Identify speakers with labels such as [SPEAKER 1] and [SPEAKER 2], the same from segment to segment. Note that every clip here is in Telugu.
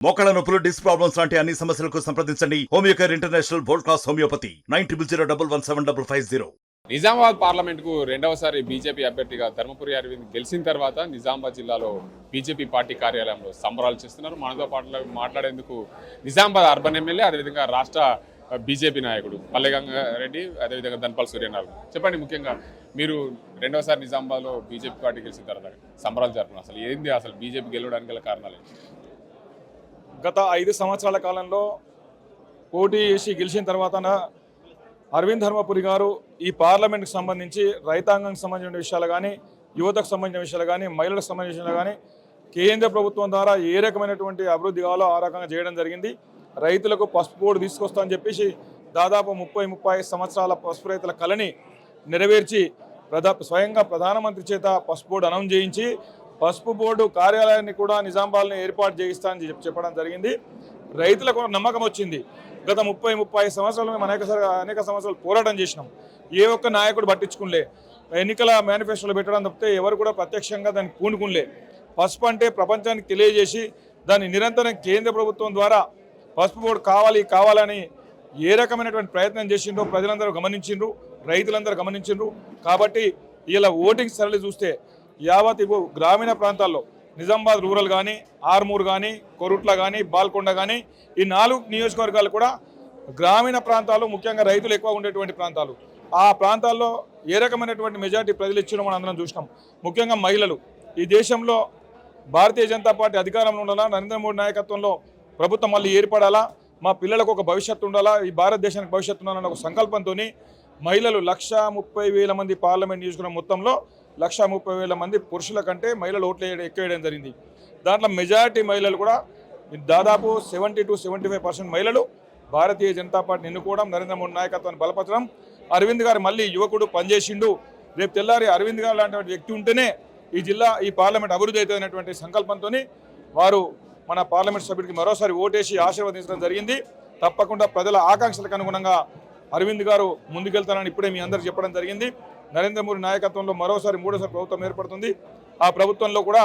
[SPEAKER 1] మోకాళ్ళ నొప్పులు, డిస్క్ ప్రాబ్లమ్స్ లాంటి అన్ని సమస్యలకు సంప్రదించండి homeocare international world class homeopathy 9001171550.
[SPEAKER 2] Nizamabad పార్లమెంట్కు రెండవసారి బీజేపీ అభ్యర్థిగా ధర్మపురి అరవింద్ గెలిచిన తర్వాత నిజామాబాద్ జిల్లాలో బీజేపీ పార్టీ కార్యాలయంలో సంబరాలు చేస్తున్నారు. మనతో పాటు మాట్లాడేందుకు నిజామాబాద్ అర్బన్ ఎమ్మెల్యే, అదేవిధంగా రాష్ట్ర బీజేపీ నాయకుడు పల్లెగంగారెడ్డి, అదేవిధంగా ధన్పాల్ సూర్యనారాయణ. చెప్పండి, ముఖ్యంగా మీరు రెండవసారి నిజామాబాద్లో బీజేపీ పార్టీ గెలిచిన తర్వాత సంబరాలు జరుపుకున్నారు. అసలు ఏంది అసలు బీజేపీ గెలవడానికి గల కారణాలు ఏంటి?
[SPEAKER 3] గత 5 సంవత్సరాల కాలంలో పోటీ చేసి గెలిచిన తర్వాత అరవింద్ ధర్మపురి గారు ఈ పార్లమెంట్కి సంబంధించి రైతాంగానికి సంబంధించిన విషయాలు కానీ, యువతకు సంబంధించిన విషయాలు కానీ, మహిళలకు సంబంధించిన విషయాలు కానీ కేంద్ర ప్రభుత్వం ద్వారా ఏ రకమైనటువంటి అభివృద్ధి కావాలో ఆ రకంగా చేయడం జరిగింది. రైతులకు పసుపు బోర్డు తీసుకొస్తామని చెప్పేసి దాదాపు 30-35 సంవత్సరాల పసుపు రైతుల కళని నెరవేర్చి స్వయంగా ప్రధానమంత్రి చేత పసుపు బోర్డు అనౌన్స్ చేయించి పసుపు బోర్డు కార్యాలయాన్ని కూడా నిజామాబాద్ని ఏర్పాటు చేయిస్తానని చెప్పడం జరిగింది. రైతులకు నమ్మకం వచ్చింది. గత 30-35 సంవత్సరాలు మేము అనేక సంవత్సరాలు పోరాటం చేసినాం. ఏ ఒక్క నాయకుడు పట్టించుకునిలే, ఎన్నికల మేనిఫెస్టోలో పెట్టడం తప్పితే ఎవరు కూడా ప్రత్యక్షంగా దాన్ని పూనుకునిలే. పసుపు అంటే ప్రపంచానికి తెలియజేసి దాన్ని నిరంతరం కేంద్ర ప్రభుత్వం ద్వారా పసుపు బోర్డు కావాలని ఏ రకమైనటువంటి ప్రయత్నం చేసిండ్రో ప్రజలందరూ గమనించిండ్రు, రైతులందరూ గమనించిండ్రు. కాబట్టి ఇలా ఓటింగ్ సరళి చూస్తే యావత్ గ్రామీణ ప్రాంతాల్లో నిజామాబాద్ రూరల్ కానీ, ఆర్మూర్ కానీ, కొరుట్ల కానీ, బాల్కొండ కానీ ఈ 4 నియోజకవర్గాలు కూడా గ్రామీణ ప్రాంతాలు, ముఖ్యంగా రైతులు ఎక్కువ ఉండేటువంటి ప్రాంతాలు. ఆ ప్రాంతాల్లో ఏ రకమైనటువంటి మెజార్టీ ప్రజలు ఇచ్చినో మనం అందరం చూసినాం. ముఖ్యంగా మహిళలు ఈ దేశంలో భారతీయ జనతా పార్టీ అధికారంలో ఉండాలా, నరేంద్ర మోడీ నాయకత్వంలో ప్రభుత్వం మళ్ళీ ఏర్పడాలా, మా పిల్లలకు ఒక భవిష్యత్తు ఉండాలా, ఈ భారతదేశానికి భవిష్యత్తు ఉండాలన్న ఒక సంకల్పంతో మహిళలు 130,000 మంది పార్లమెంట్ నియోజకవర్గం మొత్తంలో 130,000 మంది పురుషుల కంటే మహిళలు ఓట్లు ఎక్కువేయడం జరిగింది. దాంట్లో మెజారిటీ మహిళలు కూడా దాదాపు 70-75% మహిళలు భారతీయ జనతా పార్టీని ఎన్నుకోవడం, నరేంద్ర మోడీ నాయకత్వాన్ని బలపరచడం, అరవింద్ గారు మళ్ళీ యువకుడు పనిచేసిండు, రేపు తెల్లారి అరవింద్ గారు లాంటి వ్యక్తి ఉంటేనే ఈ పార్లమెంట్ అభివృద్ధి అవుతుందనేటువంటి సంకల్పంతో వారు మన పార్లమెంట్ సభ్యుడికి మరోసారి ఓటేసి ఆశీర్వదించడం జరిగింది. తప్పకుండా ప్రజల ఆకాంక్షలకు అనుగుణంగా అరవింద్ గారు ముందుకెళ్తానని ఇప్పుడే మీ అందరూ చెప్పడం జరిగింది. నరేంద్ర మోడీ నాయకత్వంలో మరోసారి 3వ ప్రభుత్వం ఏర్పడుతుంది. ఆ ప్రభుత్వంలో కూడా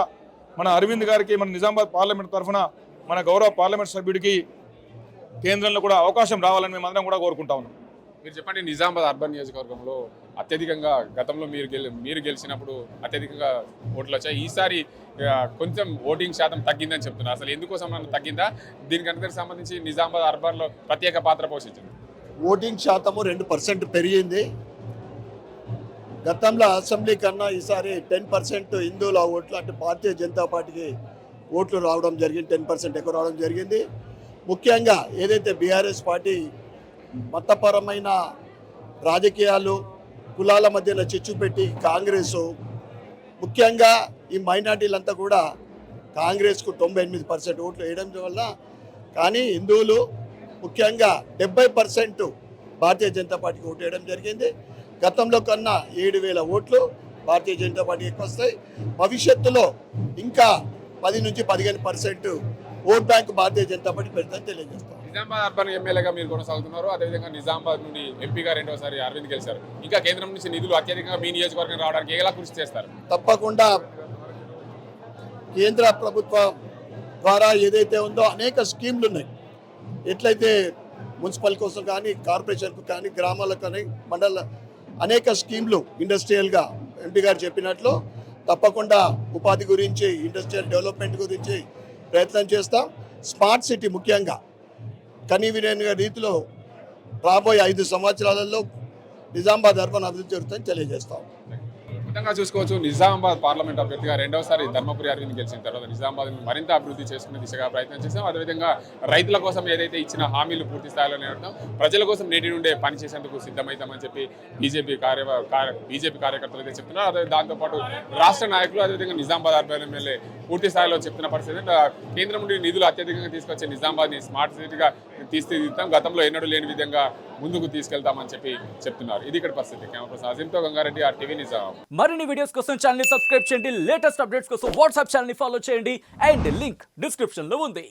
[SPEAKER 3] మన అరవింద్ గారికి, మన నిజామాబాద్ పార్లమెంట్ తరఫున మన గౌరవ పార్లమెంట్ సభ్యుడికి కేంద్రంలో కూడా అవకాశం రావాలని మేము అందరం కూడా కోరుకుంటా ఉన్నాం.
[SPEAKER 2] మీరు చెప్పండి, నిజామాబాద్ అర్బన్ నియోజకవర్గంలో అత్యధికంగా గతంలో మీరు గెలిచినప్పుడు అత్యధికంగా ఓట్లు వచ్చాయి. ఈసారి కొంచెం ఓటింగ్ శాతం తగ్గిందని చెప్తున్నారు. అసలు ఎందుకోసం తగ్గిందా? దీనికి అందరికి సంబంధించి నిజామాబాద్ అర్బన్లో ప్రత్యేక పాత్ర పోషించింది.
[SPEAKER 4] ఓటింగ్ శాతము 2% పెరిగింది. గతంలో అసెంబ్లీ కన్నా ఈసారి 10% హిందువుల ఓట్లు, అంటే భారతీయ జనతా పార్టీకి ఓట్లు రావడం జరిగింది, 10% ఎక్కువ రావడం జరిగింది. ముఖ్యంగా ఏదైతే బీఆర్ఎస్ పార్టీ మతపరమైన రాజకీయాలు, కులాల మధ్యన చిచ్చు పెట్టి కాంగ్రెస్, ముఖ్యంగా ఈ మైనార్టీలంతా కూడా కాంగ్రెస్కు 98% ఓట్లు వేయడం వల్ల, కానీ హిందువులు ముఖ్యంగా 70% భారతీయ జనతా పార్టీకి ఓటు వేయడం జరిగింది. గతంలో కన్నా 7,000 ఓట్లు భారతీయ జనతా పార్టీకి ఎక్కువ వస్తాయి. భవిష్యత్తులో ఇంకా 10-15% vote bank Bharatiya Janata party పెడతామని తెలియజేస్తాం.
[SPEAKER 2] నిజామాబాద్ అర్బన్ ఎమ్మెల్యేగా మీరు కొనసాగుతున్నారు. అదేవిధంగా నిజామాబాద్ నుండి ఎంపీగా రెండోసారి అరవింద్ గెలిచారు. ఇంకా కేంద్రం నుంచి నిధులు అత్యధికంగా మీ నియోజకవర్గం రావడానికి ఎలా కృషి చేస్తారు?
[SPEAKER 4] తప్పకుండా కేంద్ర ప్రభుత్వం ద్వారా ఏదైతే ఉందో అనేక స్కీమ్లు ఉన్నాయి. ఎట్లయితే మున్సిపల్ కోసం కానీ, కార్పొరేషన్కు కానీ, గ్రామాలకు కానీ, మండల అనేక స్కీమ్లు ఇండస్ట్రియల్గా ఎంపీ గారు చెప్పినట్లు తప్పకుండా ఉపాధి గురించి, ఇండస్ట్రియల్ డెవలప్మెంట్ గురించి ప్రయత్నం చేస్తాం. స్మార్ట్ సిటీ ముఖ్యంగా కనీవినైన రీతిలో రాబోయే 5 సంవత్సరాలలో నిజామాబాద్ అర్బన్ అభివృద్ధి జరుగుతుందని తెలియజేస్తాం.
[SPEAKER 2] మొత్తంగా చూసుకోవచ్చు, నిజామాబాద్ పార్లమెంట్ అభ్యర్థిగా రెండవసారి ధర్మపురి అరవింద్ గెలిచిన తర్వాత నిజామాబాద్ని మరింత అభివృద్ధి చేసుకునే దిశగా ప్రయత్నం చేశాం. అదేవిధంగా రైతుల కోసం ఏదైతే ఇచ్చిన హామీలు పూర్తి స్థాయిలో నెరవేర్తాం, ప్రజల కోసం నేటి నుండే పనిచేసేందుకు సిద్ధమవుతామని చెప్పి బీజేపీ కార్యకర్తలు అయితే చెప్తున్నారు. అదే దాంతోపాటు రాష్ట్ర నాయకులు, అదేవిధంగా నిజామాబాద్ అర్బన్ ఎమ్మెల్యే పూర్తి స్థాయిలో చెప్తున్న పరిస్థితి కేంద్రం నుండి నిధులు అత్యధికంగా తీసుకొచ్చే నిజామాబాద్ని స్మార్ట్ సిటీగా తీర్చిదిద్దాం, గతంలో ఎన్నడూ లేని విధంగా ముందుకు తీసుకెళ్తామని చెప్పి చెప్తున్నారు. ఇది ఇక్కడ పరిస్థితి. కెమెరా పర్సన్ అజీంతో గంగారెడ్డి, RTV నిజామాబాద్.
[SPEAKER 5] మరిన్ని వీడియోస్ కోసం ఛానల్ ని సబ్స్క్రైబ్ చేయండి, లేటెస్ట్ అప్డేట్స్ కోసం వాట్సాప్ ఛానల్ ని ఫాలో చేయండి, అండ్ లింక్ డిస్క్రిప్షన్ లో ఉంది.